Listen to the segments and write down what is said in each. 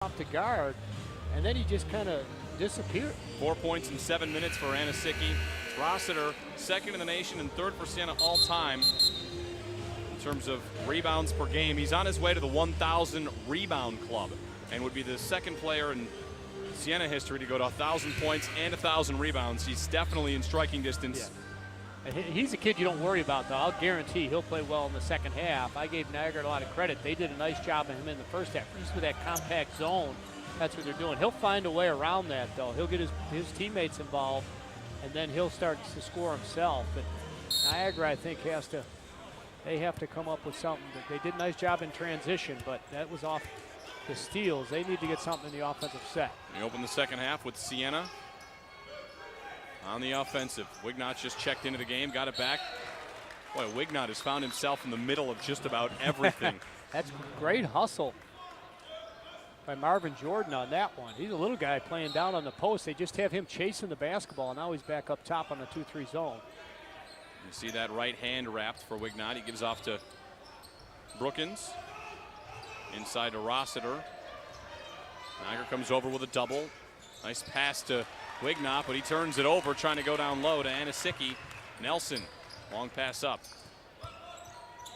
off the guard, and then he just kind of disappeared. 4 points in 7 minutes for Anisicki. Rossiter, second in the nation and third for Siena all time in terms of rebounds per game. He's on his way to the 1,000 rebound club and would be the second player in Siena history to go to 1,000 points and 1,000 rebounds. He's definitely in striking distance. Yeah. He's a kid you don't worry about, though. I'll guarantee he'll play well in the second half. I gave Niagara a lot of credit. They did a nice job of him in the first half. Just with that compact zone, that's what they're doing. He'll find a way around that, though. He'll get his teammates involved, and then he'll start to score himself. But Niagara, I think, they have to come up with something. They did a nice job in transition, but that was off the steals. They need to get something in the offensive set. We open the second half with Siena on the offensive. Wignot just checked into the game, got it back. Boy, Wignot has found himself in the middle of just about everything. That's great hustle by Marvin Jordan on that one. He's a little guy playing down on the post. They just have him chasing the basketball. Now he's back up top on the 2-3 zone. You see that right hand wrapped for Wignot. He gives off to Brookins. Inside to Rossiter. Niagara comes over with a double. Nice pass to Wignot, but he turns it over, trying to go down low to Anisicki. Nelson, long pass up.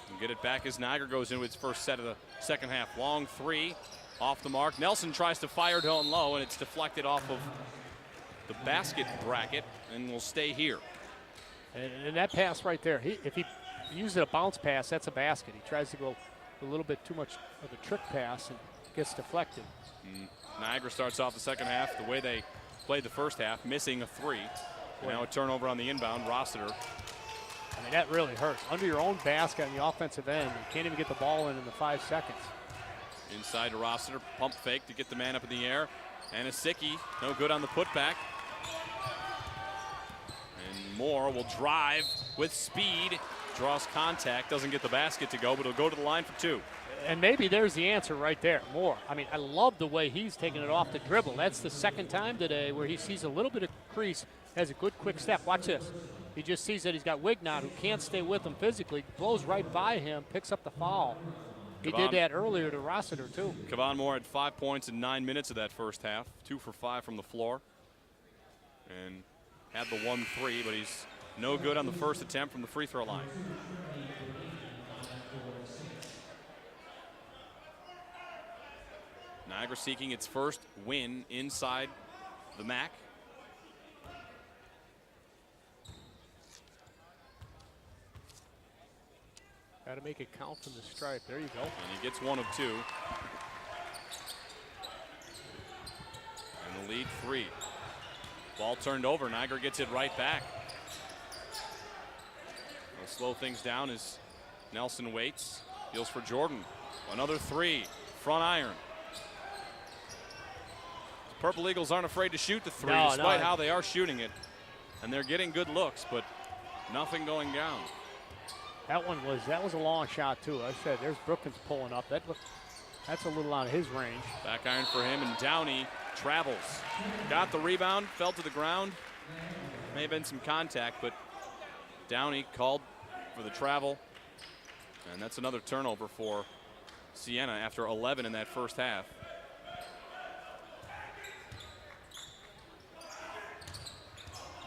And get it back as Niagara goes into its first set of the second half. Long three, off the mark. Nelson tries to fire down low, and it's deflected off of the basket bracket, and will stay here. And that pass right there, if he uses a bounce pass, that's a basket. He tries to go a little bit too much of a trick pass and gets deflected. Niagara starts off the second half the way they played the first half, missing a three. Now a turnover on the inbound. Rossiter. I mean, that really hurts. Under your own basket on the offensive end, you can't even get the ball in the 5 seconds. Inside to Rossiter, pump fake to get the man up in the air. Anisicki, no good on the putback. And Moore will drive with speed, draws contact, doesn't get the basket to go, but he'll go to the line for two. And maybe there's the answer right there, Moore. I mean, I love the way he's taking it off the dribble. That's the second time today where he sees a little bit of crease, has a good quick step. Watch this. He just sees that he's got Wignot, who can't stay with him physically, blows right by him, picks up the foul. He did that earlier to Rossiter, too. Kevon Moore had 5 points in 9 minutes of that first half, 2 for 5 from the floor. And had the 1-3, but he's no good on the first attempt from the free throw line. Niagara seeking its first win inside the MAC. Got to make it count from the stripe. There you go. And he gets 1 of 2. And the lead 3. Ball turned over. Niagara gets it right back. They'll slow things down as Nelson waits. Feels for Jordan. Another 3. Front iron. Purple Eagles aren't afraid to shoot the 3, despite how they are shooting it. And they're getting good looks, but nothing going down. That was a long shot, too. I said, there's Brookins pulling up. That's a little out of his range. Back iron for him, and Downey travels. Got the rebound, fell to the ground. May have been some contact, but Downey called for the travel. And that's another turnover for Siena after 11 in that first half.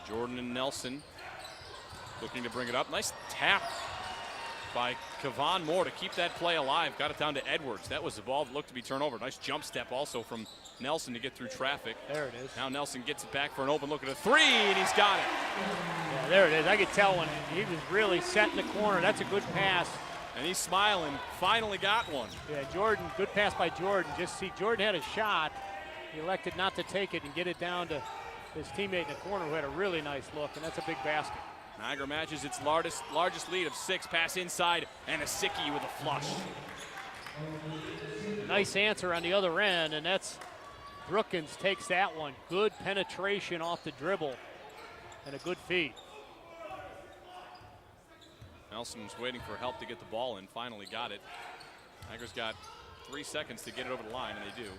Jordan and Nelson looking to bring it up. Nice tap by Kevon Moore to keep that play alive. Got it down to Edwards. That was the ball that looked to be turned over. Nice jump step also from Nelson to get through traffic. There it is. Now Nelson gets it back for an open look at a 3, and he's got it. Yeah, there it is. I could tell when he was really set in the corner. That's a good pass. And he's smiling. Finally got one. Yeah, Jordan, good pass by Jordan. Just see, Jordan had a shot. He elected not to take it and get it down to his teammate in the corner who had a really nice look, and that's a big basket. Niagara matches its largest lead of 6. Pass inside, and Anisicki with a flush. Nice answer on the other end, and that's Brookins takes that one. Good penetration off the dribble, and a good feed. Nelson was waiting for help to get the ball in, finally got it. Niagara's got 3 seconds to get it over the line, and they do.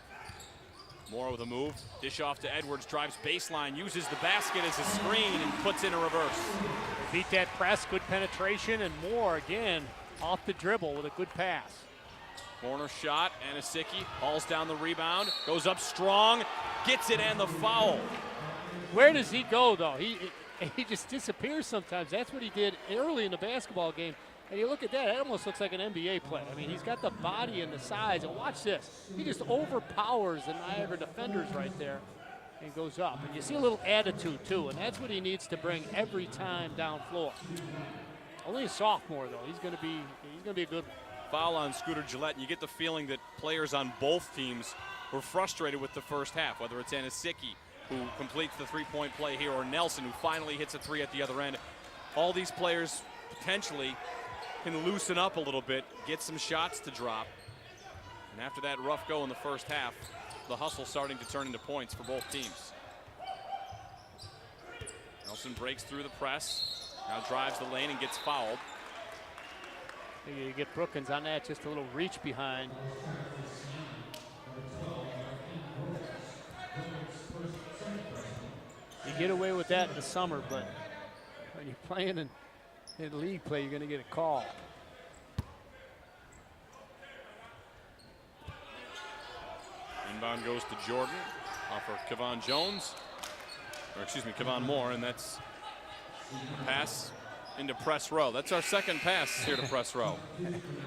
Moore with a move, dish off to Edwards, drives baseline, uses the basket as a screen and puts in a reverse. Beat that press, good penetration, and Moore again off the dribble with a good pass. Corner shot, Anisicki hauls down the rebound, goes up strong, gets it and the foul. Where does he go, though? He just disappears sometimes. That's what he did early in the basketball game. And you look at that, it almost looks like an NBA play. I mean, he's got the body and the size. And watch this. He just overpowers the Niagara defenders right there and goes up. And you see a little attitude, too, and that's what he needs to bring every time down floor. Only a sophomore, though. He's going to be a good one. Foul on Scooter Gillette, and you get the feeling that players on both teams were frustrated with the first half, whether it's Anisicki, who completes the three-point play here, or Nelson, who finally hits a three at the other end. All these players potentially can loosen up a little bit, get some shots to drop. And after that rough go in the first half, the hustle starting to turn into points for both teams. Nelson breaks through the press, now drives the lane and gets fouled. You get Brookins on that, just a little reach behind. You get away with that in the summer, but when you're playing in league play, you're going to get a call. Inbound goes to Jordan, off for Kevon Jones, or excuse me, Kevon Moore, and that's a pass into press row. That's our second pass here to press row.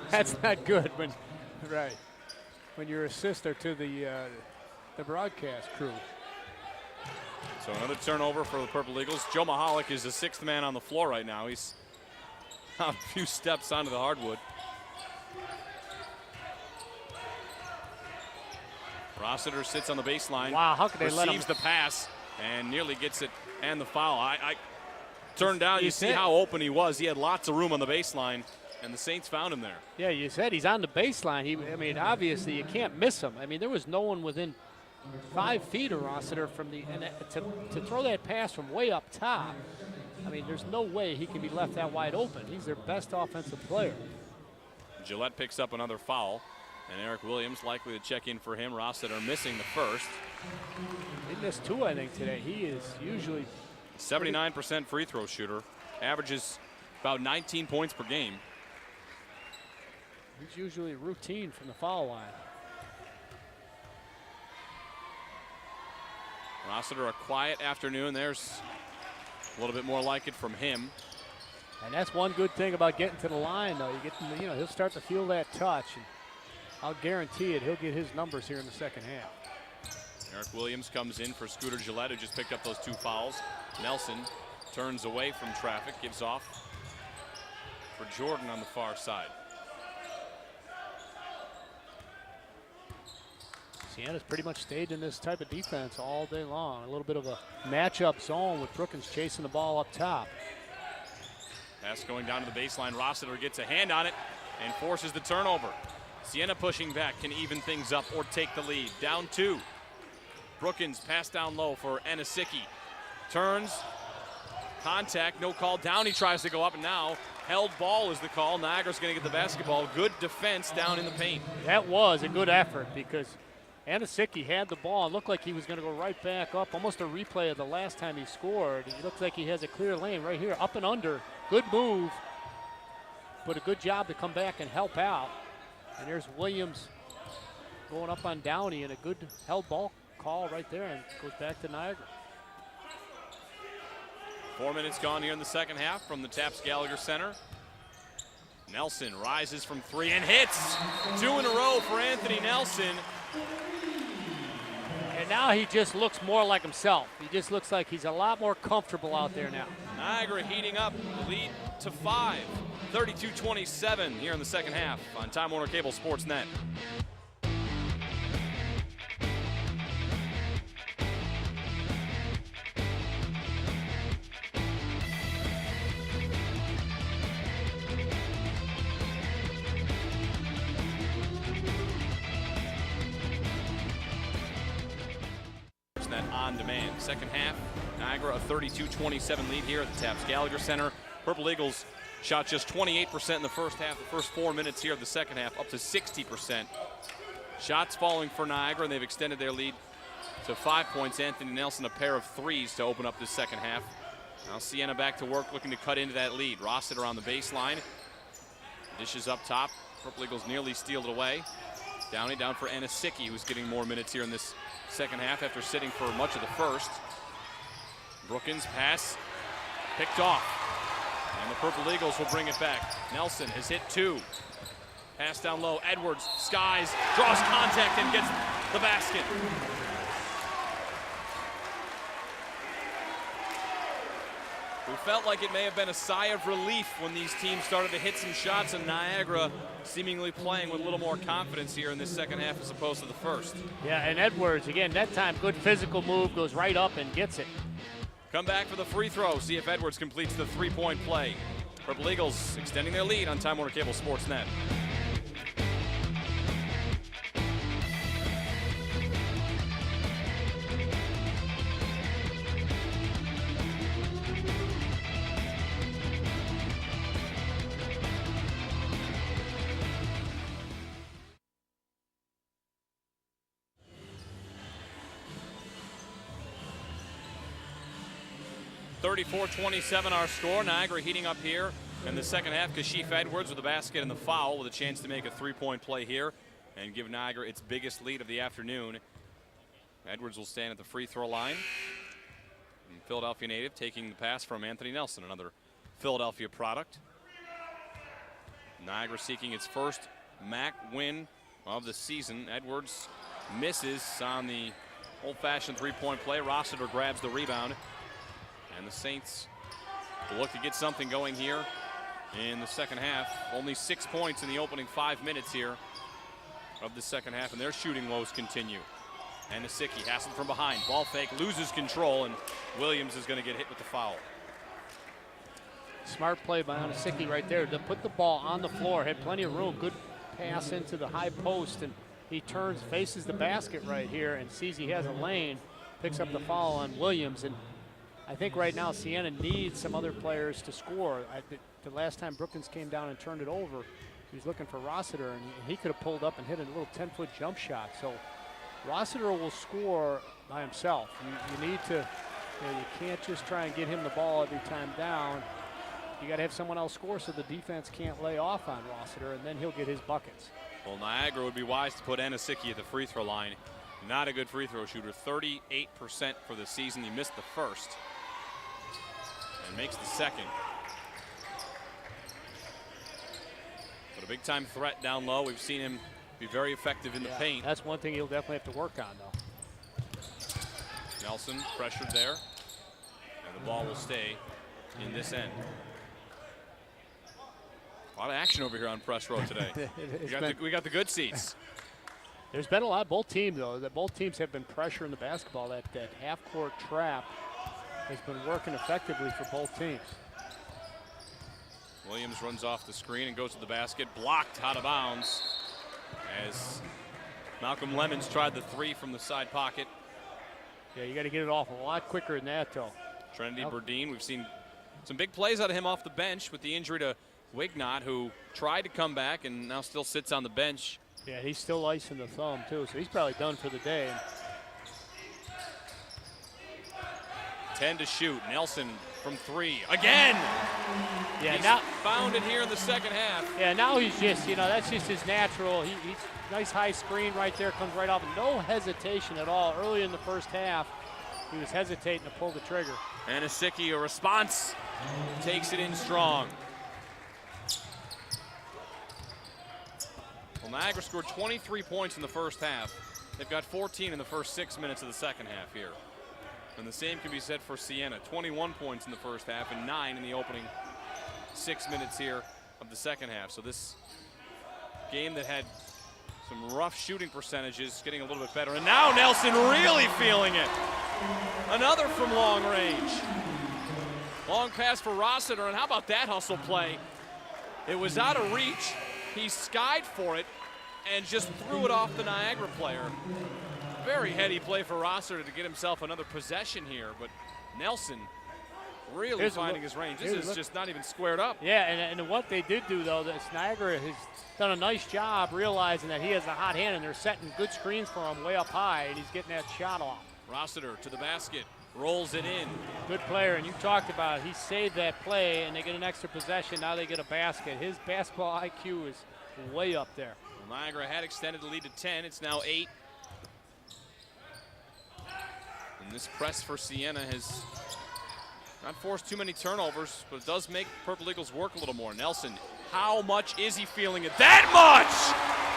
That's not good when you're a sister to the broadcast crew. So another turnover for the Purple Eagles. Joe Mahalik is the sixth man on the floor right now. He's a few steps onto the hardwood. Rossiter sits on the baseline. Wow, how could they let him? Receives the pass and nearly gets it and the foul. I turned down, you see how open he was. He had lots of room on the baseline, and the Saints found him there. Yeah, you said he's on the baseline. I mean, obviously you can't miss him. I mean, there was no one within 5 feet of Rossiter from the to throw that pass from way up top. I mean, there's no way he can be left that wide open. He's their best offensive player. Gillette picks up another foul, and Eric Williams likely to check in for him. Rossiter missing the first. He missed 2, I think, today. He is usually 79% free throw shooter, averages about 19 points per game. He's usually routine from the foul line. Rossiter, a quiet afternoon. There's a little bit more like it from him. And that's one good thing about getting to the line, though. He'll start to feel that touch, and I'll guarantee it, he'll get his numbers here in the second half. Eric Williams comes in for Scooter Gillette, who just picked up those 2 fouls. Nelson turns away from traffic, gives off for Jordan on the far side. Siena's pretty much stayed in this type of defense all day long. A little bit of a matchup zone with Brookins chasing the ball up top. Pass going down to the baseline. Rossiter gets a hand on it and forces the turnover. Siena pushing back can even things up or take the lead. Down 2. Brookins pass down low for Anisicki. Turns, contact, no call. Down he tries to go up, and now held ball is the call. Niagara's going to get the basketball. Good defense down in the paint. That was a good effort because Anisicki had the ball and looked like he was going to go right back up. Almost a replay of the last time he scored. He looks like he has a clear lane right here, up and under. Good move, but a good job to come back and help out. And there's Williams going up on Downey, and a good held ball call right there, and goes back to Niagara. 4 minutes gone here in the second half from the Taps Gallagher Center. Nelson rises from 3 and hits. 2 in a row for Anthony Nelson. And now he just looks more like himself. He just looks like he's a lot more comfortable out there now. Niagara heating up, lead to 5. 32-27 here in the second half on Time Warner Cable Sports Net. On demand. Second half, Niagara a 32-27 lead here at the Taps Gallagher Center. Purple Eagles shot just 28% in the first half. The first 4 minutes here of the second half, up to 60%. Shots falling for Niagara, and they've extended their lead to 5 points. Anthony Nelson a pair of threes to open up this second half. Now Siena back to work, looking to cut into that lead. Rossiter on the baseline. Dishes up top Purple Eagles nearly steal it away. Downey down for Anisicki, who's getting more minutes here in this second half after sitting for much of the first. Brookins pass picked off. And the Purple Eagles will bring it back. Nelson has hit 2. Pass down low. Edwards skies, draws contact, and gets the basket. We felt like it may have been a sigh of relief when these teams started to hit some shots, and Niagara seemingly playing with a little more confidence here in this second half as opposed to the first. Yeah, and Edwards, again, that time, good physical move, goes right up and gets it. Come back for the free throw, see if Edwards completes the three-point play. Purple Eagles extending their lead on Time Warner Cable Sports Net. (34-27) our score. Niagara heating up here in the second half. Kashif Edwards with the basket and the foul with a chance to make a three-point play here and give Niagara its biggest lead of the afternoon. Edwards will stand at the free throw line. And Philadelphia native taking the pass from Anthony Nelson, another Philadelphia product. Niagara seeking its first MAC win of the season. Edwards misses on the old-fashioned three-point play. Rossiter grabs the rebound. And the Saints will look to get something going here in the second half. Only 6 points in the opening 5 minutes here of the second half, and their shooting woes continue. Anisicki has him from behind. Ball fake, loses control, and Williams is going to get hit with the foul. Smart play by Anisicki right there to put the ball on the floor. Had plenty of room. Good pass into the high post, and he turns, faces the basket right here, and sees he has a lane. Picks up the foul on Williams, and I think right now Siena needs some other players to score. The last time Brookins came down and turned it over, he was looking for Rossiter, and he could have pulled up and hit a little 10-foot jump shot. So Rossiter will score by himself. You need to, you can't just try and get him the ball every time down. You got to have someone else score so the defense can't lay off on Rossiter, and then he'll get his buckets. Well, Niagara would be wise to put Anisicki at the free throw line. Not a good free throw shooter, 38% for the season. He missed the first. And makes the second. But a big-time threat down low. We've seen him be very effective in the paint. That's one thing he'll definitely have to work on, though. Nelson pressured there. And the ball will stay in this end. A lot of action over here on press row today. we got the good seats. There's been a lot, both teams, though, that both teams have been pressuring the basketball. That half-court trap has been working effectively for both teams. Williams runs off the screen and goes to the basket, blocked out of bounds as Malcolm Lemons tried the three from the side pocket. Yeah, you got to get it off a lot quicker than that, though. Trinity Burdine, we've seen some big plays out of him off the bench with the injury to Wignott, who tried to come back and now still sits on the bench. Yeah, he's still icing the thumb, too, so he's probably done for the day. 10 to shoot. Nelson from 3 again. Yeah, he's now found it here in the second half. Yeah, now he's just, that's just his natural. He's nice high screen right there, comes right off. No hesitation at all. Early in the first half, he was hesitating to pull the trigger. Anisicki, a response, takes it in strong. Well, Niagara scored 23 points in the first half. They've got 14 in the first 6 minutes of the second half here. And the same can be said for Siena. 21 points in the first half and 9 in the opening 6 minutes here of the second half. So this game that had some rough shooting percentages getting a little bit better. And now Nelson really feeling it. Another from long range. Long pass for Rossiter, and how about that hustle play? It was out of reach. He skied for it and just threw it off the Niagara player. Very heady play for Rossiter to get himself another possession here, but Nelson really finding his range. This is just not even squared up. Yeah, and what they did do, though, that Niagara has done a nice job realizing that he has a hot hand, and they're setting good screens for him way up high, and he's getting that shot off. Rossiter to the basket, rolls it in. Good player, and you talked about it. He saved that play, and they get an extra possession. Now they get a basket. His basketball IQ is way up there. Well, Niagara had extended the lead to 10. It's now 8. And this press for Siena has not forced too many turnovers, but it does make Purple Eagles work a little more. Nelson, how much is he feeling it? That much!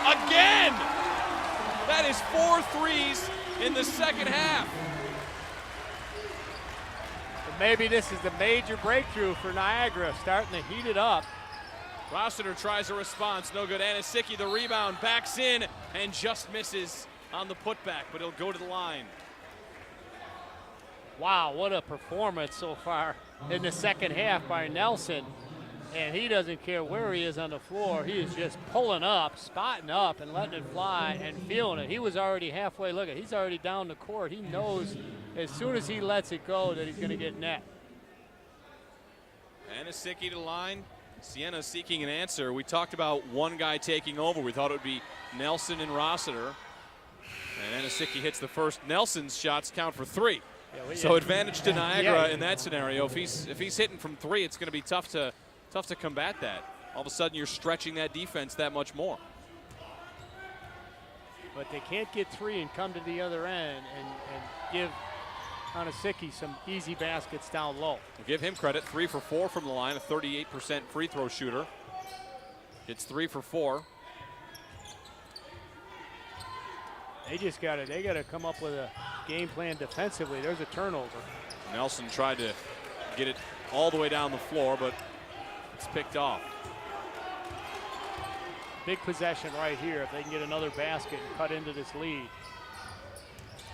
Again! That is 4 threes in the second half. But maybe this is the major breakthrough for Niagara, starting to heat it up. Rossiter tries a response, no good. Anisicki, the rebound, backs in and just misses on the putback, but he'll go to the line. Wow, what a performance so far in the second half by Nelson. And he doesn't care where he is on the floor. He is just pulling up, spotting up, and letting it fly and feeling it. He was already halfway. Look at, he's already down the court. He knows as soon as he lets it go that he's going to get net. Anisicki to the line. Siena seeking an answer. We talked about one guy taking over. We thought it would be Nelson and Rossiter. And Anisicki hits the first. Nelson's shots count for 3. Yeah, so advantage to Niagara in that scenario. If he's hitting from 3, it's going to be tough to combat that. All of a sudden, you're stretching that defense that much more. But they can't get 3 and come to the other end and give Anisicki some easy baskets down low. We'll give him credit. 3 for 4 from the line, a 38% free throw shooter. Hits 3 for 4. They gotta come up with a game plan defensively. There's a turnover. Nelson tried to get it all the way down the floor, but it's picked off. Big possession right here if they can get another basket and cut into this lead.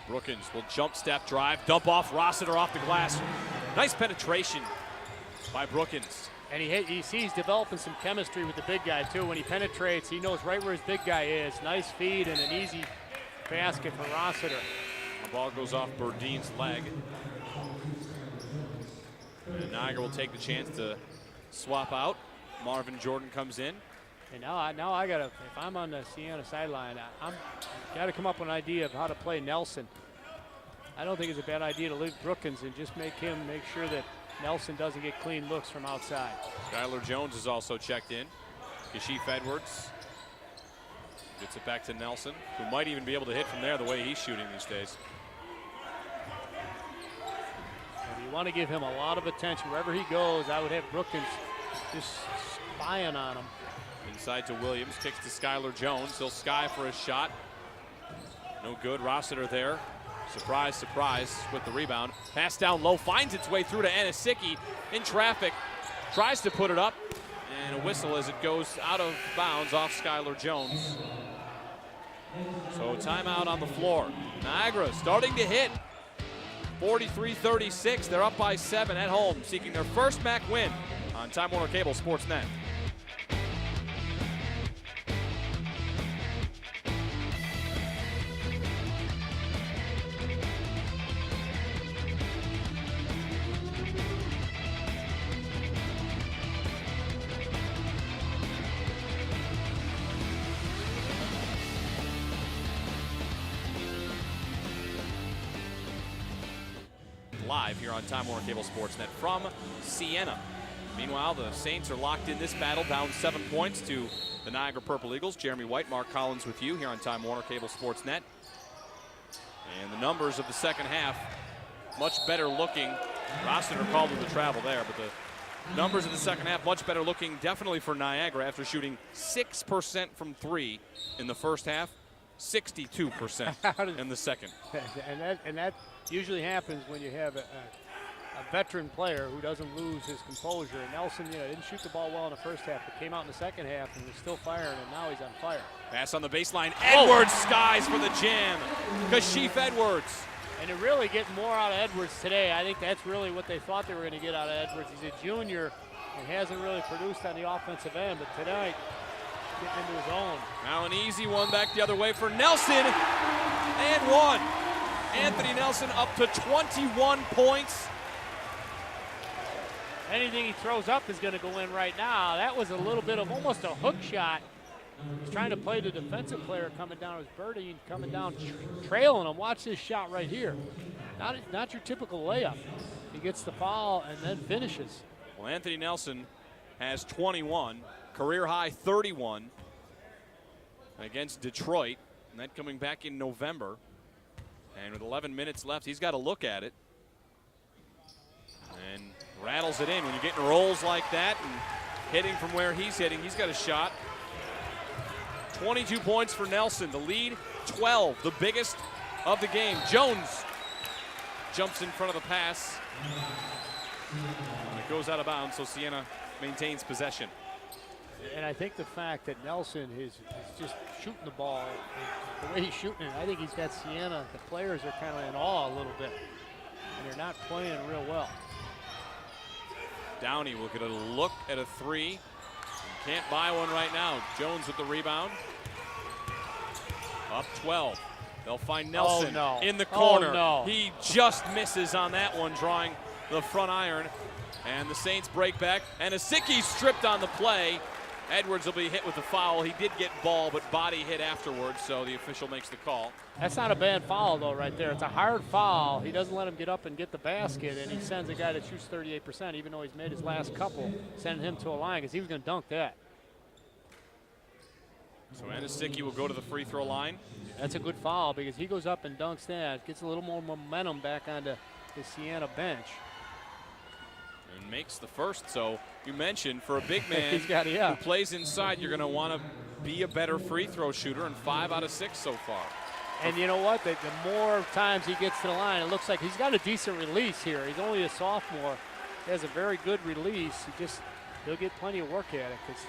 Brookins will jump step drive, dump off Rossiter off the glass. Nice penetration by Brookins. And he sees developing some chemistry with the big guy too. When he penetrates, he knows right where his big guy is. Nice feed and an easy basket for Rossiter. The ball goes off Burdine's leg. And Niagara will take the chance to swap out. Marvin Jordan comes in. And now I gotta, if I'm on the Siena sideline, I'm gotta come up with an idea of how to play Nelson. I don't think it's a bad idea to leave Brookins and just make sure that Nelson doesn't get clean looks from outside. Skylar Jones is also checked in. Kashif Edwards gets it back to Nelson, who might even be able to hit from there the way he's shooting these days. And you want to give him a lot of attention. Wherever he goes, I would have Brookins just spying on him. Inside to Williams, kicks to Skylar Jones. He'll sky for his shot. No good. Rossiter there. Surprise, surprise with the rebound. Pass down low, finds its way through to Anisicki in traffic. Tries to put it up, and a whistle as it goes out of bounds off Skylar Jones. So timeout on the floor. Niagara starting to hit. 43-36. They're up by 7 at home, seeking their first MAC win on Time Warner Cable Sportsnet. Live here on Time Warner Cable Sportsnet from Siena. Meanwhile, the Saints are locked in this battle, down 7 points to the Niagara Purple Eagles. Jeremy White, Mark Collins with you here on Time Warner Cable Sportsnet. And the numbers of the second half, much better looking. Rossiter called with the travel there, but the numbers of the second half, much better looking definitely for Niagara after shooting 6% from 3 in the first half, 62% in the second. And that usually happens when you have a veteran player who doesn't lose his composure. And Nelson, didn't shoot the ball well in the first half, but came out in the second half and was still firing, and now he's on fire. Pass on the baseline. Edwards skies for the jam. Kashif Edwards. And they're really getting more out of Edwards today. I think that's really what they thought they were going to get out of Edwards. He's a junior and hasn't really produced on the offensive end, but tonight, getting into his own. Now an easy one back the other way for Nelson, and one. Anthony Nelson up to 21 points. Anything he throws up is going to go in right now. That was a little bit of almost a hook shot. He's trying to play the defensive player coming down as Birdie, coming down, trailing him. Watch this shot right here. Not your typical layup. He gets the foul and then finishes. Well, Anthony Nelson has 21, career high 31. against Detroit, and that coming back in November. And with 11 minutes left, he's got to look at it. And rattles it in. When you're getting rolls like that and hitting from where he's hitting, he's got a shot. 22 points for Nelson. The lead, 12, the biggest of the game. Jones jumps in front of the pass. And it goes out of bounds, so Siena maintains possession. And I think the fact that Nelson is just shooting the ball, the way he's shooting it, I think he's got Siena. The players are kind of in awe a little bit, and they're not playing real well. Downey will get a look at a three. Can't buy one right now. Jones with the rebound. Up 12. They'll find Nelson in the corner. Oh, no. He just misses on that one, drawing the front iron. And the Saints break back. And Asicki stripped on the play. Edwards will be hit with the foul. He did get ball, but body hit afterwards, so the official makes the call. That's not a bad foul, though, right there. It's a hard foul. He doesn't let him get up and get the basket, and he sends a guy that shoots 38%, even though he's made his last couple, sending him to a line because he was going to dunk that. So Asicki will go to the free throw line. That's a good foul because he goes up and dunks that. Gets a little more momentum back onto the Siena bench. And makes the first. So you mentioned for a big man who plays inside, you're going to want to be a better free throw shooter, and 5 out of 6 so far. And you know what? The more times he gets to the line, it looks like he's got a decent release here. He's only a sophomore. He has a very good release. He'll get plenty of work at it because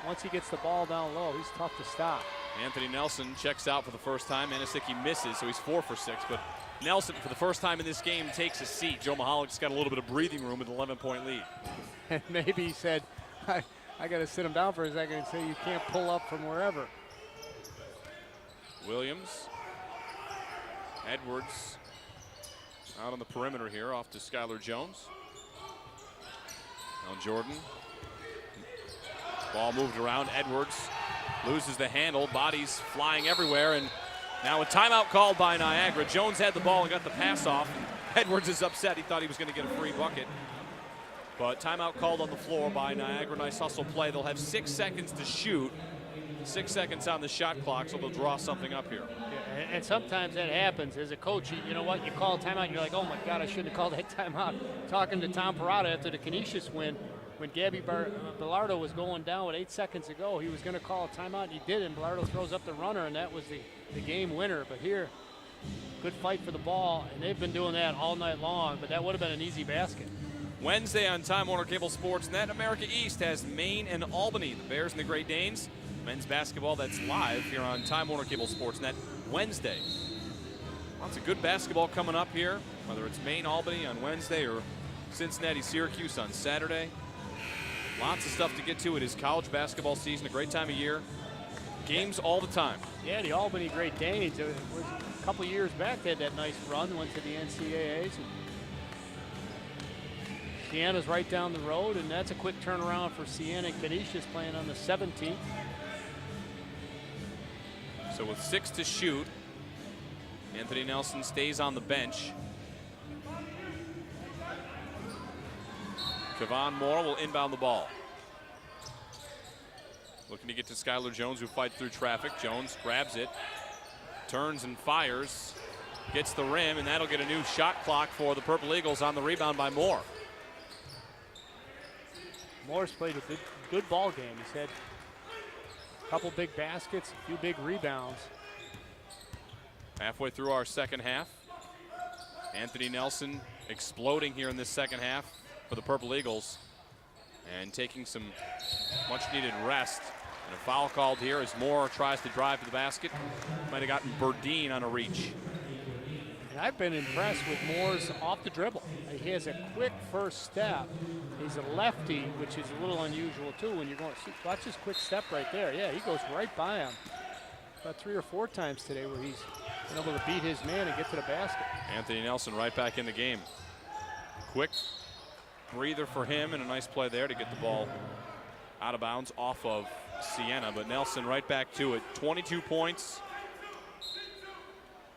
once he gets the ball down low, he's tough to stop. Anthony Nelson checks out for the first time. Asicki misses, so he's 4 for 6. But Nelson, for the first time in this game, takes a seat. Joe Mihalik's got a little bit of breathing room with an 11-point lead. And maybe he said, I got to sit him down for a second and say you can't pull up from wherever. Williams. Edwards out on the perimeter here, off to Skylar Jones. Now Jordan. Ball moved around. Edwards loses the handle. Bodies flying everywhere. And now a timeout called by Niagara. Jones had the ball and got the pass off. Edwards is upset. He thought he was going to get a free bucket. But timeout called on the floor by Niagara. Nice hustle play. They'll have 6 seconds to shoot. 6 seconds on the shot clock, so they'll draw something up here. Yeah, and sometimes that happens. As a coach, you know what? You call a timeout, and you're like, oh, my God, I shouldn't have called that timeout. Talking to Tom Parada after the Canisius win, when Gabby Bilardo was going down with 8 seconds to go, he was going to call a timeout, and he did, and Bilardo throws up the runner, and that was the game winner. But here, good fight for the ball, and they've been doing that all night long, but that would have been an easy basket. Wednesday on Time Warner Cable Sports Net, America East has Maine and Albany, the Bears and the Great Danes. Men's basketball, that's live here on Time Warner Cable Sports Net Wednesday. Lots of good basketball coming up here, whether it's Maine, Albany on Wednesday or Cincinnati, Syracuse on Saturday. Lots of stuff to get to. It is college basketball season, a great time of year. Games all the time. Yeah, the Albany Great Danes, it was a couple years back, they had that nice run, went to the NCAAs. Siena's right down the road, and that's a quick turnaround for Siena. Canisius playing on the 17th. So with 6 to shoot, Anthony Nelson stays on the bench. Kevon Moore will inbound the ball. Looking to get to Skylar Jones, who fights through traffic. Jones grabs it, turns and fires, gets the rim, and that'll get a new shot clock for the Purple Eagles on the rebound by Moore. Moore's played a good ball game. He's had a couple big baskets, a few big rebounds. Halfway through our second half. Anthony Nelson exploding here in this second half for the Purple Eagles and taking some much needed rest. And a foul called here as Moore tries to drive to the basket. Might have gotten Burdine on a reach. And I've been impressed with Moore's off the dribble. He has a quick first step. He's a lefty, which is a little unusual too when you're going, watch his quick step right there. Yeah, he goes right by him. About 3 or 4 times today where he's been able to beat his man and get to the basket. Anthony Nelson right back in the game. Quick breather for him and a nice play there to get the ball out of bounds off of Siena, but Nelson right back to it. 22 points.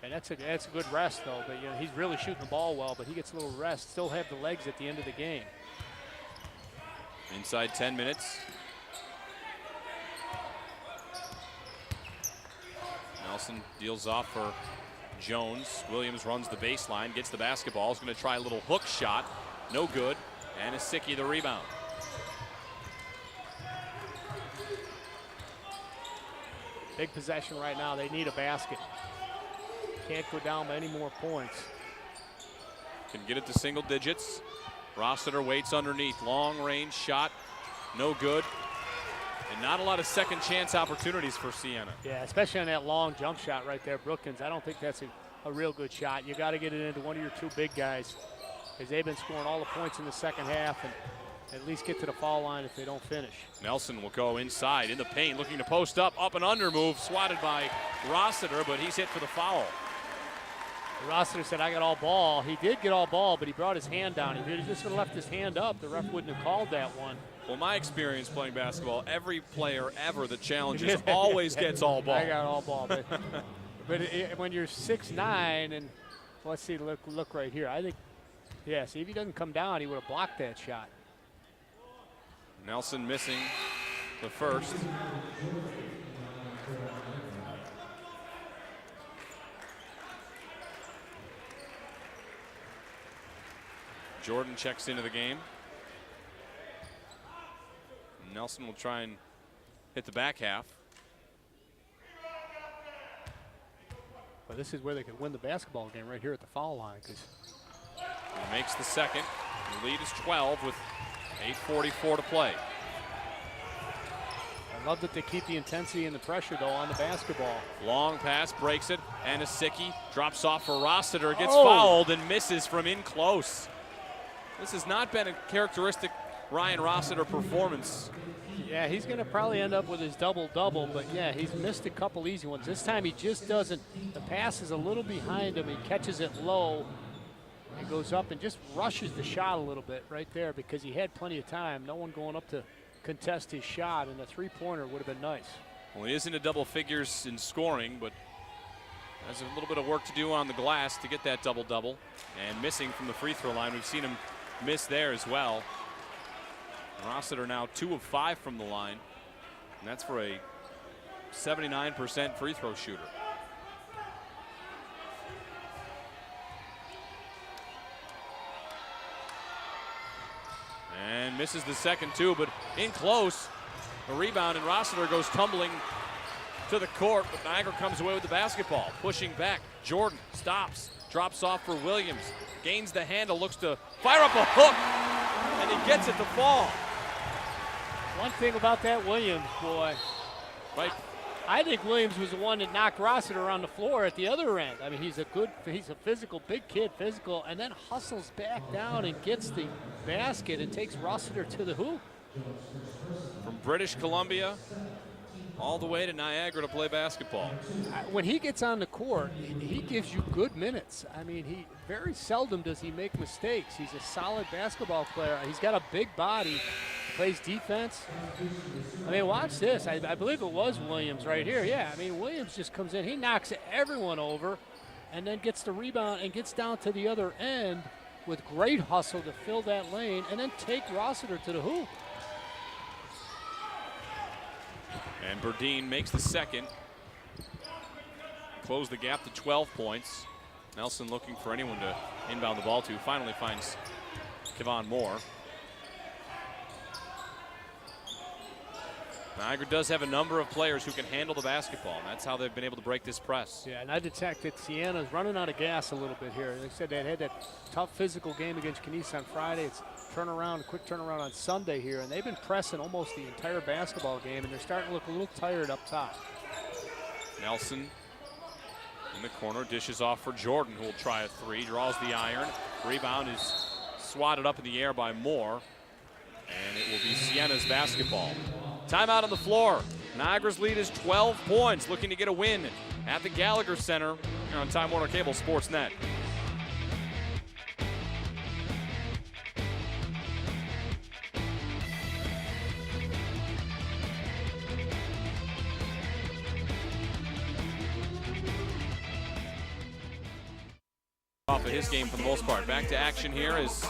And that's a good rest though, but you know, he's really shooting the ball well, but he gets a little rest, still have the legs at the end of the game. Inside 10 minutes. Nelson deals off for Jones. Williams runs the baseline, gets the basketball. Is going to try a little hook shot. No good. And Asicki the rebound. Big possession right now. They need a basket. Can't go down by any more points. Can get it to single digits. Rossiter waits underneath. Long range shot. No good. And not a lot of second chance opportunities for Siena. Yeah, especially on that long jump shot right there, Brookins. I don't think that's a real good shot. You got to get it into one of your two big guys, because they've been scoring all the points in the second half, and at least get to the foul line if they don't finish. Nelson will go inside in the paint, looking to post up and under move, swatted by Rossiter, but he's hit for the foul. Rossiter said, I got all ball. He did get all ball, but he brought his hand down. He just would have left his hand up. The ref wouldn't have called that one. Well, my experience playing basketball, every player ever that challenges always gets all ball. I got all ball. But, when you're 6'9", and let's see, look right here. I think, yeah, see, if he doesn't come down, he would have blocked that shot. Nelson missing the first. Jordan checks into the game. Nelson will try and hit the back half. But this is where they can win the basketball game, right here at the foul line. He makes the second. The lead is 12 with 8:44 to play. I love that they keep the intensity and the pressure, though, on the basketball. Long pass, breaks it, and Asicki drops off for Rossiter, gets fouled and misses from in close. This has not been a characteristic Ryan Rossiter performance. Yeah, he's going to probably end up with his double-double, but yeah, he's missed a couple easy ones. This time he just doesn't. The pass is a little behind him. He catches it low and goes up and just rushes the shot a little bit right there, because he had plenty of time. No one going up to contest his shot, and the three-pointer would have been nice. Well, he is into double figures in scoring, but has a little bit of work to do on the glass to get that double-double. And missing from the free throw line. We've seen him miss there as well. Rossiter now 2 of 5 from the line, and that's for a 79% free throw shooter. And misses the second too, but in close. A rebound, and Rossiter goes tumbling to the court, but Niagara comes away with the basketball. Pushing back, Jordan stops, drops off for Williams, gains the handle, looks to fire up a hook, and he gets it to fall. One thing about that Williams boy, Right. I think Williams was the one that knocked Rossiter on the floor at the other end. I mean, he's a physical, big kid, physical, and then hustles back down and gets the basket and takes Rossiter to the hoop. From British Columbia all the way to Niagara to play basketball. When he gets on the court, he gives you good minutes. I mean, he very seldom does he make mistakes. He's a solid basketball player. He's got a big body. Plays defense. I mean, watch this. I believe it was Williams right here. Yeah, I mean, Williams just comes in. He knocks everyone over and then gets the rebound and gets down to the other end with great hustle to fill that lane and then take Rossiter to the hoop. And Burdine makes the second. Close the gap to 12 points. Nelson looking for anyone to inbound the ball to. Finally finds Kevon Moore. Niagara does have a number of players who can handle the basketball, and that's how they've been able to break this press. Yeah, and I detect that Siena's running out of gas a little bit here. They said they had that tough physical game against Canisius on Friday. It's quick turnaround on Sunday here, and they've been pressing almost the entire basketball game, and they're starting to look a little tired up top. Nelson in the corner, dishes off for Jordan, who will try a three, draws the iron. Rebound is swatted up in the air by Moore, and it will be Siena's basketball. Timeout on the floor. Niagara's lead is 12 points, looking to get a win at the Gallagher Center here on Time Warner Cable Sports Net. Off of his game for the most part. Back to action here is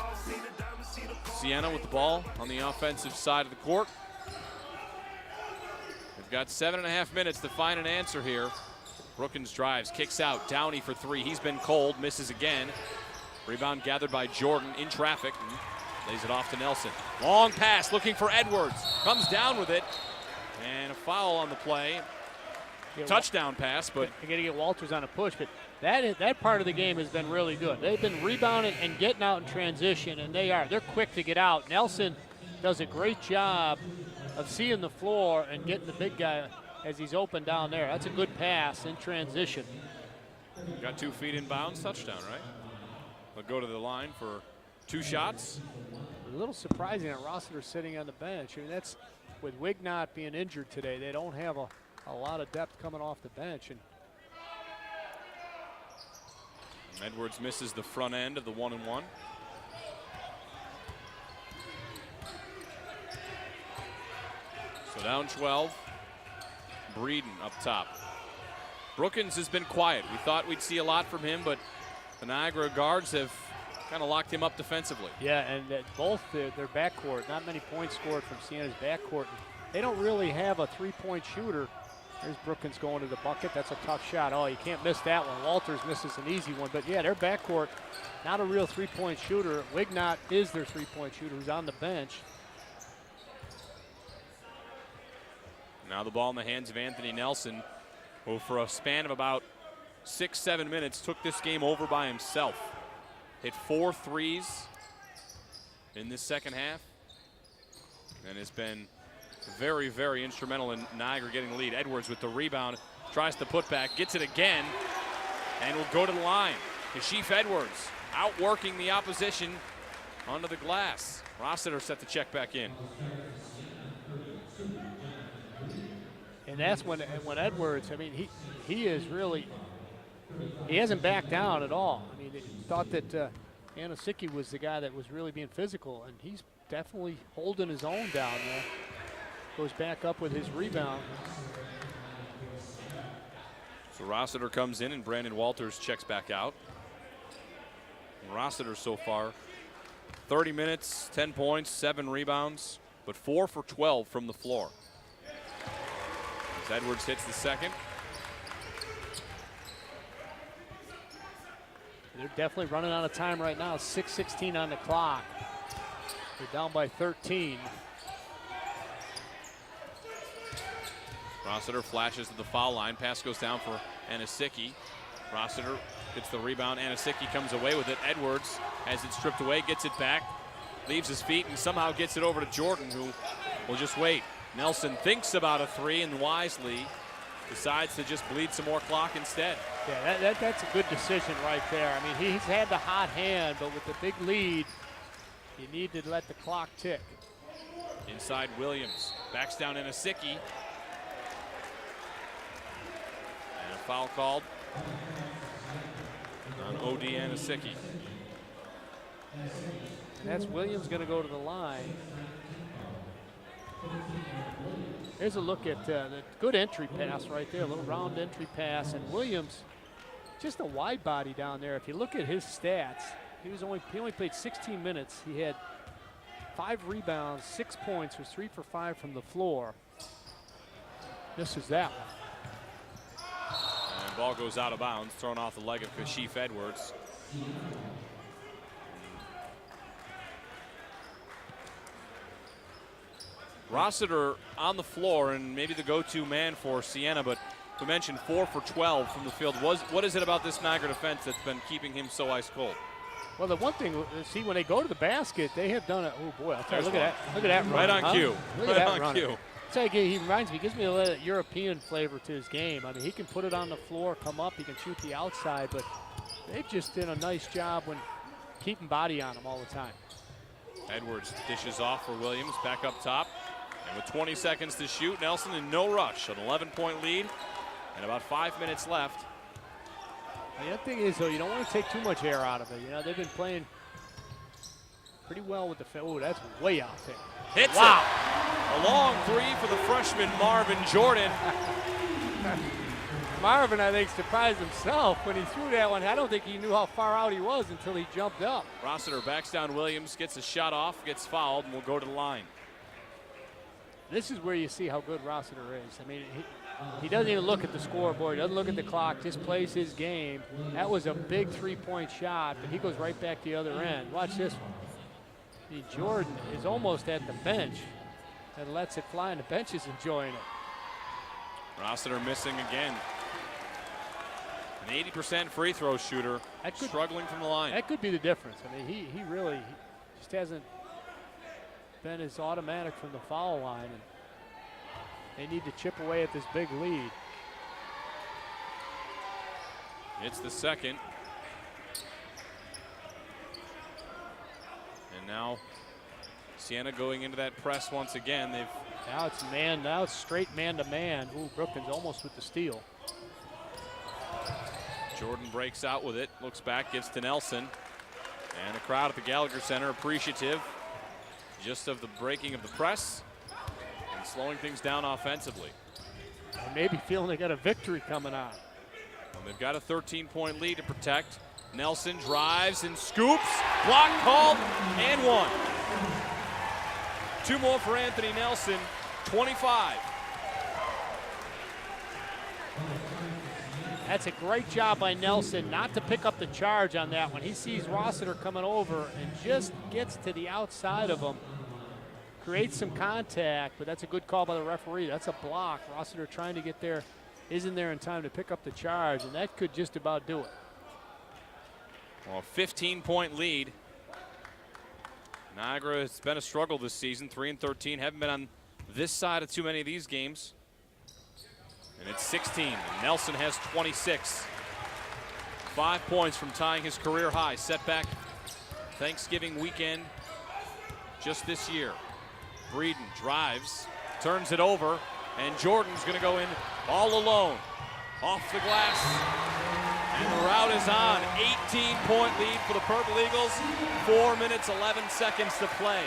Siena with the ball on the offensive side of the court. They've got 7.5 minutes to find an answer here. Brookins drives, kicks out. Downey for three. He's been cold, misses again. Rebound gathered by Jordan in traffic. And lays it off to Nelson. Long pass looking for Edwards. Comes down with it. And a foul on the play. Touchdown pass, but you got to get Walters on a push. But that part of the game has been really good. They've been rebounding and getting out in transition, and they're quick to get out. Nelson does a great job of seeing the floor and getting the big guy as he's open down there. That's a good pass in transition. Got 2 feet in bounds, touchdown, right? They'll go to the line for 2 shots. A little surprising that Rossiter sitting on the bench. I mean, that's with Wignot being injured today. They don't have a lot of depth coming off the bench. And Edwards misses the front end of the 1-and-1. So down 12. Breeden up top. Brookins has been quiet. We thought we'd see a lot from him, but the Niagara guards have kind of locked him up defensively. Yeah, and both their backcourt, not many points scored from Siena's backcourt. They don't really have a three-point shooter. There's Brookins going to the bucket. That's a tough shot. Oh, you can't miss that one. Walters misses an easy one. But, yeah, their backcourt, not a real three-point shooter. Wignot is their three-point shooter who's on the bench. Now the ball in the hands of Anthony Nelson, who for a span of about 6-7 minutes took this game over by himself. Hit 4 threes in this second half and has been very, very instrumental in Niagara getting the lead. Edwards with the rebound, tries to put back, gets it again, and will go to the line. Kashif Edwards outworking the opposition onto the glass. Rossiter set the check back in. And that's when Edwards, I mean, he is really, he hasn't backed down at all. I mean, they thought that Anasicki was the guy that was really being physical, and he's definitely holding his own down there. Goes back up with his rebound. So Rossiter comes in and Brandon Walters checks back out. And Rossiter so far, 30 minutes, 10 points, 7 rebounds, but 4 for 12 from the floor. As Edwards hits the second. They're definitely running out of time right now. 6:16 on the clock. They're down by 13. Rossiter flashes to the foul line. Pass goes down for Anasicki. Rossiter gets the rebound. Anasicki comes away with it. Edwards has it stripped away, gets it back, leaves his feet, and somehow gets it over to Jordan, who will just wait. Nelson thinks about a three and wisely decides to just bleed some more clock instead. Yeah, that's a good decision right there. I mean, he's had the hot hand, but with the big lead, you need to let the clock tick. Inside Williams, backs down Anasicki. And a foul called on O.D. Anasicki. And that's Williams going to go to the line. Here's a look at the good entry pass right there, a little round entry pass. And Williams, just a wide body down there. If you look at his stats, he only played 16 minutes. He had 5 rebounds, 6 points, was 3 for 5 from the floor. This is that one. And ball goes out of bounds, thrown off the leg of Kashif Edwards. Rossiter on the floor and maybe the go-to man for Siena, but we mentioned 4 for 12 from the field. What is it about this Niagara defense that's been keeping him so ice cold? Well, the one thing, see, when they go to the basket, they have done it. Oh boy, I'll tell you, look at that run. Right on cue. Look at that run. Tell you, he reminds me, he gives me a little European flavor to his game. I mean, he can put it on the floor, come up, he can shoot the outside, but they've just done a nice job when keeping body on him all the time. Edwards dishes off for Williams, back up top. And with 20 seconds to shoot, Nelson in no rush, an 11-point lead, and about 5 minutes left. The other thing is, though, you don't want to take too much air out of it. You know, they've been playing pretty well with the – oh, that's way out there. Hits wow. it. A long three for the freshman Marvin Jordan. Marvin, I think, surprised himself when he threw that one. I don't think he knew how far out he was until he jumped up. Rossiter backs down Williams, gets a shot off, gets fouled, and will go to the line. This is where you see how good Rossiter is. I mean, He doesn't even look at the scoreboard, doesn't look at the clock, just plays his game. That was a big three-point shot, but he goes right back the other end. Watch this one. See, Jordan is almost at the bench and lets it fly, and the bench is enjoying it. Rossiter missing again. An 80% free throw shooter, struggling from the line. That could be the difference. I mean, he really just hasn't been as automatic from the foul line. And they need to chip away at this big lead. It's the second. And now Siena going into that press once again. Now it's straight man-to-man. Ooh, Brookins almost with the steal. Jordan breaks out with it, looks back, gives to Nelson. And the crowd at the Gallagher Center appreciative just of the breaking of the press and slowing things down offensively. And maybe feeling they got a victory coming on. Well, they've got a 13-point lead to protect. Nelson drives and scoops. Block called and one. Two more for Anthony Nelson, 25. That's a great job by Nelson not to pick up the charge on that one. He sees Rossiter coming over and just gets to the outside of him. Creates some contact, but that's a good call by the referee. That's a block. Rossiter trying to get there, isn't there in time to pick up the charge, and that could just about do it. Well, a 15-point lead. Niagara has been a struggle this season, 3-13. Haven't been on this side of too many of these games. And it's 16, and Nelson has 26. 5 points from tying his career high. Setback Thanksgiving weekend just this year. Breeden drives, turns it over, and Jordan's gonna go in all alone. Off the glass, and the route is on. 18-point lead for the Purple Eagles. 4 minutes, 11 seconds to play.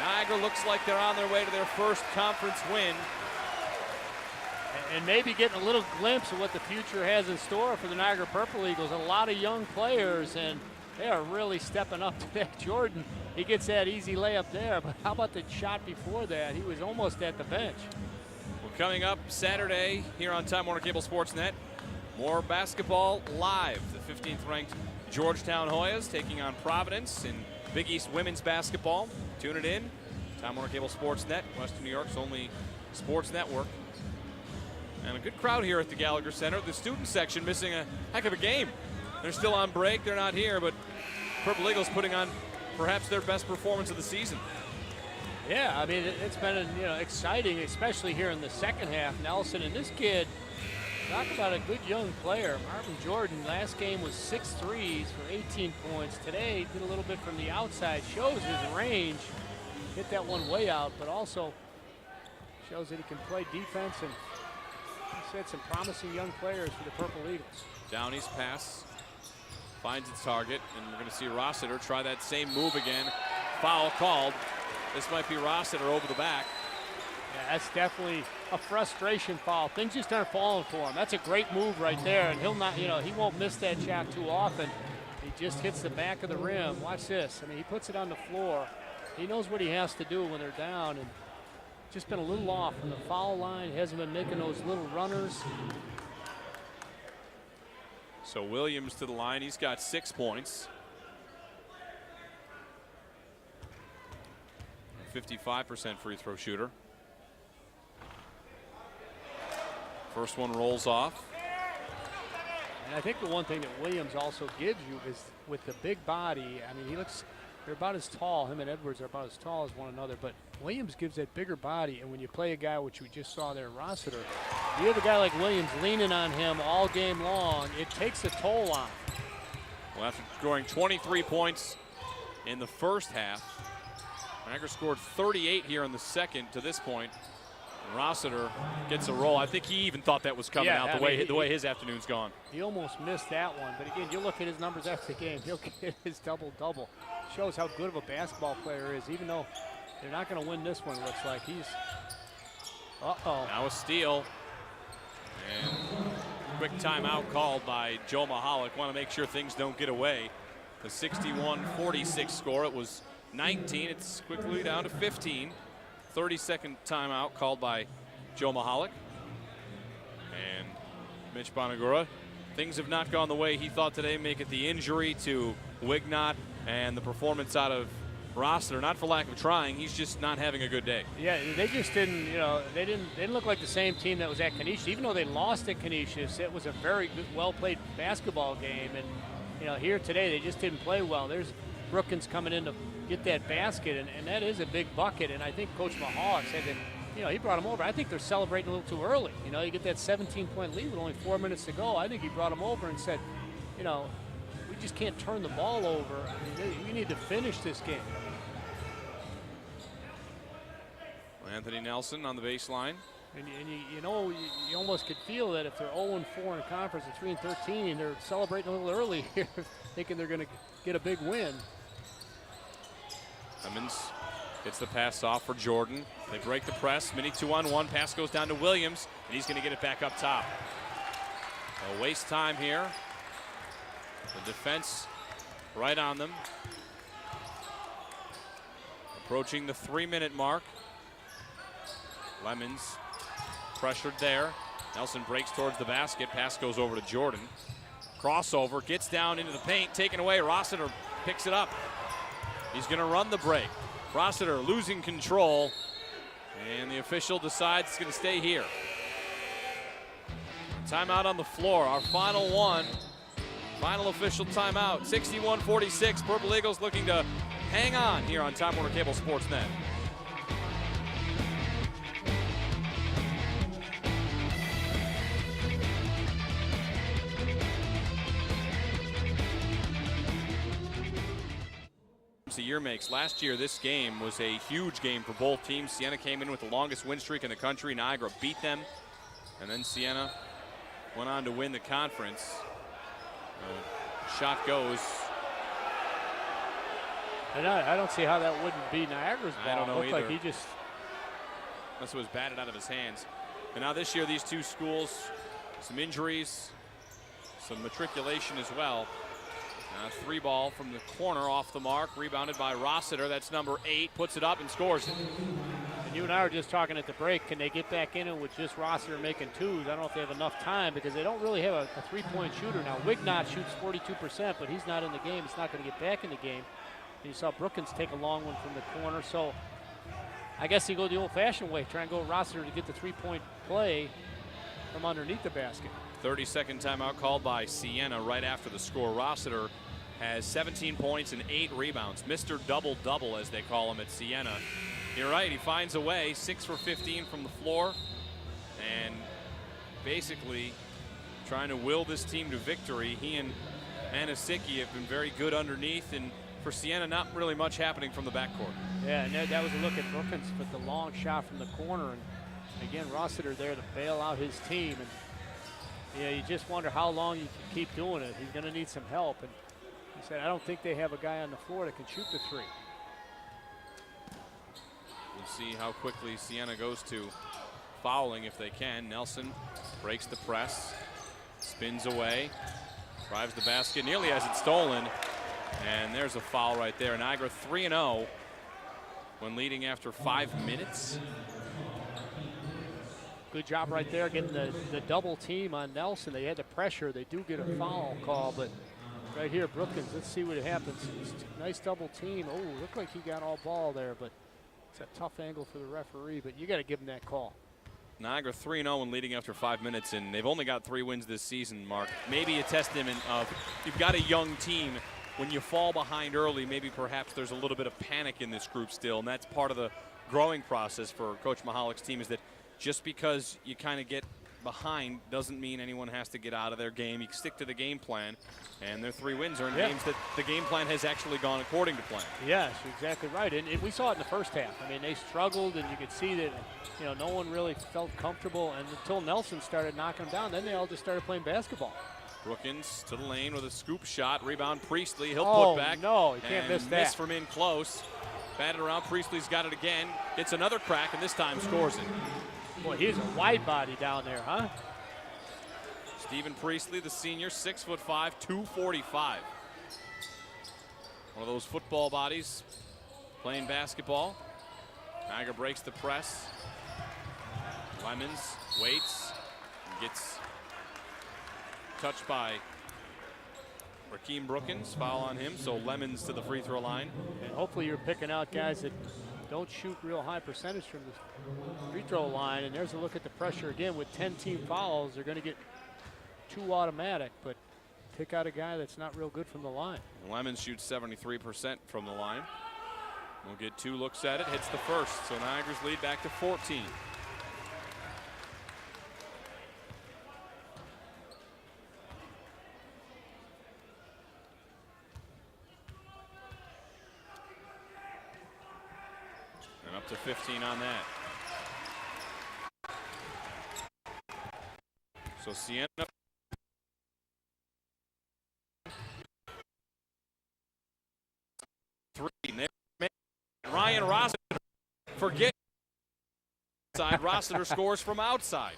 Niagara looks like they're on their way to their first conference win. And maybe getting a little glimpse of what the future has in store for the Niagara Purple Eagles. A lot of young players, and they are really stepping up to that. Jordan, he gets that easy layup there, but how about the shot before that? He was almost at the bench. Well, coming up Saturday here on Time Warner Cable Sports Net, more basketball live. The 15th ranked Georgetown Hoyas taking on Providence in Big East women's basketball. Tune it in. Time Warner Cable Sports Net, Western New York's only sports network. And a good crowd here at the Gallagher Center. The student section missing a heck of a game. They're still on break. They're not here, but Purple Eagles putting on perhaps their best performance of the season. Yeah, I mean, it's been exciting, especially here in the second half. Nelson and this kid, talk about a good young player. Marvin Jordan, last game was 6 threes for 18 points. Today, did a little bit from the outside. Shows his range. Hit that one way out, but also shows that he can play defense, and he's had some promising young players for the Purple Eagles. Downey's pass finds its target, and we're going to see Rossiter try that same move again. Foul called. This might be Rossiter over the back. Yeah, that's definitely a frustration foul. Things just aren't falling for him. That's a great move right there, and he'll not, he won't miss that shot too often. He just hits the back of the rim. Watch this. I mean, he puts it on the floor. He knows what he has to do when they're down, and just been a little off from the foul line. He hasn't been making those little runners. So Williams to the line. He's got 6 points. 55% free throw shooter. First one rolls off. And I think the one thing that Williams also gives you is with the big body. I mean, they're about as tall. Him and Edwards are about as tall as one another, but Williams gives that bigger body, and when you play a guy, which we just saw there, Rossiter, you have a guy like Williams leaning on him all game long, it takes a toll on him. Well, after scoring 23 points in the first half, Niagara scored 38 here in the second to this point. And Rossiter gets a roll. I think he even thought that was coming out the way his afternoon's gone. He almost missed that one, but again, you look at his numbers after the game, he'll get his double-double. Shows how good of a basketball player is, even though they're not going to win this one, looks like. He's, Now a steal. And quick timeout called by Joe Mahalik. Want to make sure things don't get away. The 61-46 score, it was 19. It's quickly down to 15. 30-second timeout called by Joe Mahalik. And Mitch Bonagura, things have not gone the way he thought today. Make it the injury to Wignott and the performance out of Rossiter. Not for lack of trying, he's just not having a good day. Yeah, they just didn't, they didn't look like the same team that was at Canisius. Even though they lost at Canisius, it was a very good, well-played basketball game. And, here today, they just didn't play well. There's Brookins coming in to get that basket, and that is a big bucket. And I think Coach Mahalik said that, he brought him over. I think they're celebrating a little too early. You get that 17-point lead with only 4 minutes to go. I think he brought him over and said, we just can't turn the ball over. We need to finish this game. Anthony Nelson on the baseline. And you almost could feel that if they're 0-4 in conference at 3-13, they're celebrating a little early here, thinking they're going to get a big win. Clemens gets the pass off for Jordan. They break the press. Mini 2-on-1. Pass goes down to Williams, and he's going to get it back up top. They'll waste time here. The defense right on them. Approaching the 3-minute mark. Lemons pressured there. Nelson breaks towards the basket. Pass goes over to Jordan. Crossover, gets down into the paint, taken away. Rossiter picks it up. He's going to run the break. Rossiter losing control, and the official decides it's going to stay here. Timeout on the floor, our final one. Final official timeout, 61-46. Purple Eagles looking to hang on here on Time Warner Cable Sports Net. A year makes. Last year, this game was a huge game for both teams. Siena came in with the longest win streak in the country. Niagara beat them, and then Siena went on to win the conference. Shot goes. And I don't see how that wouldn't be Niagara's ball. I don't know Looked either. like he just. Unless it was batted out of his hands. And now this year, these two schools, some injuries, some matriculation as well. 3 ball from the corner off the mark, rebounded by Rossiter. That's number 8, puts it up and scores it. And you and I were just talking at the break. Can they get back in it with just Rossiter making twos? I don't know if they have enough time because they don't really have a 3-point shooter now. Wignott shoots 42%, but he's not in the game. He's not going to get back in the game. And you saw Brookins take a long one from the corner. So I guess you go the old-fashioned way, try and go Rossiter to get the 3-point play from underneath the basket. 30-second timeout called by Siena right after the score. Rossiter has 17 points and 8 rebounds. Mr. Double-Double, as they call him at Siena. You're right, he finds a way, 6 for 15 from the floor, and basically trying to will this team to victory. He and Anasicki have been very good underneath, and for Siena, not really much happening from the backcourt. Yeah, and that was a look at Brookins with the long shot from the corner, and again, Rossiter there to bail out his team. And you just wonder how long you can keep doing it. He's going to need some help. And he said, I don't think they have a guy on the floor that can shoot the 3. We'll see how quickly Siena goes to fouling if they can. Nelson breaks the press, spins away, drives the basket, nearly has it stolen. And there's a foul right there. Niagara 3-0 when leading after 5 minutes. Good job right there getting the double team on Nelson. They had the pressure. They do get a foul call, but right here, Brookins, let's see what happens. Nice double team. Oh, looked like he got all ball there, but it's a tough angle for the referee, but you got to give him that call. Niagara 3-0 when leading after 5 minutes, and they've only got 3 wins this season, Mark. Maybe a testament of you've got a young team. When you fall behind early, maybe perhaps there's a little bit of panic in this group still, and that's part of the growing process for Coach Mahalik's team, is that just because you kind of get behind doesn't mean anyone has to get out of their game. You stick to the game plan, and their 3 wins are in games that the game plan has actually gone according to plan. Yes, you're exactly right, and we saw it in the first half. I mean, they struggled, and you could see that no one really felt comfortable, and until Nelson started knocking them down, then they all just started playing basketball. Brookins to the lane with a scoop shot. Rebound Priestley. He'll put back. No, he can't miss that. Miss from in close. Batted around. Priestley's got it again. Gets another crack, and this time scores it. Boy, he's a wide body down there, huh? Stephen Priestley, the senior, 6'5", 245. One of those football bodies playing basketball. Niagara breaks the press. Lemons waits. gets touched by Rakeem Brookins. Foul on him, so Lemons to the free throw line. And hopefully you're picking out guys that don't shoot real high percentage from the free throw line. And there's a look at the pressure again. With 10 team fouls, they're going to get 2 automatic, but pick out a guy that's not real good from the line. Lemons shoots 73% from the line. We'll get 2 looks at it, hits the first, so Niagara's lead back to 14. And up to 15 on that. So Siena Ryan Rossiter, forget inside. Rossiter scores from outside.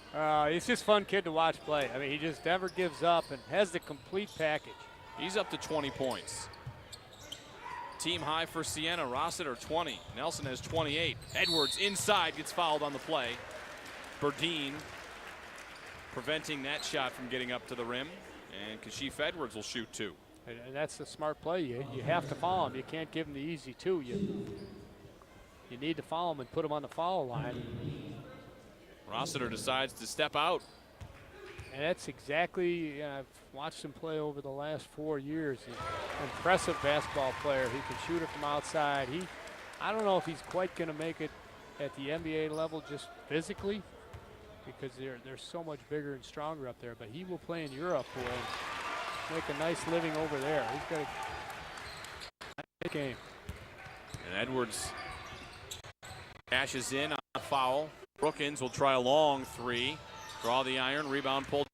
He's just a fun kid to watch play. I mean, he just never gives up and has the complete package. He's up to 20 points. Team high for Siena. Rossiter 20. Nelson has 28. Edwards inside, gets fouled on the play. Berdine preventing that shot from getting up to the rim. And Kashif Edwards will shoot 2. And that's the smart play. You have to foul him. You can't give him the easy 2. You need to foul him and put him on the foul line. Rossiter decides to step out. And that's exactly, I've watched him play over the last 4 years. He's an impressive basketball player. He can shoot it from outside. I don't know if he's quite going to make it at the NBA level just physically, because they're so much bigger and stronger up there. But he will play in Europe and make a nice living over there. He's got a nice game. And Edwards cashes in on a foul. Brookins will try a long 3. Draw the iron. Rebound pulled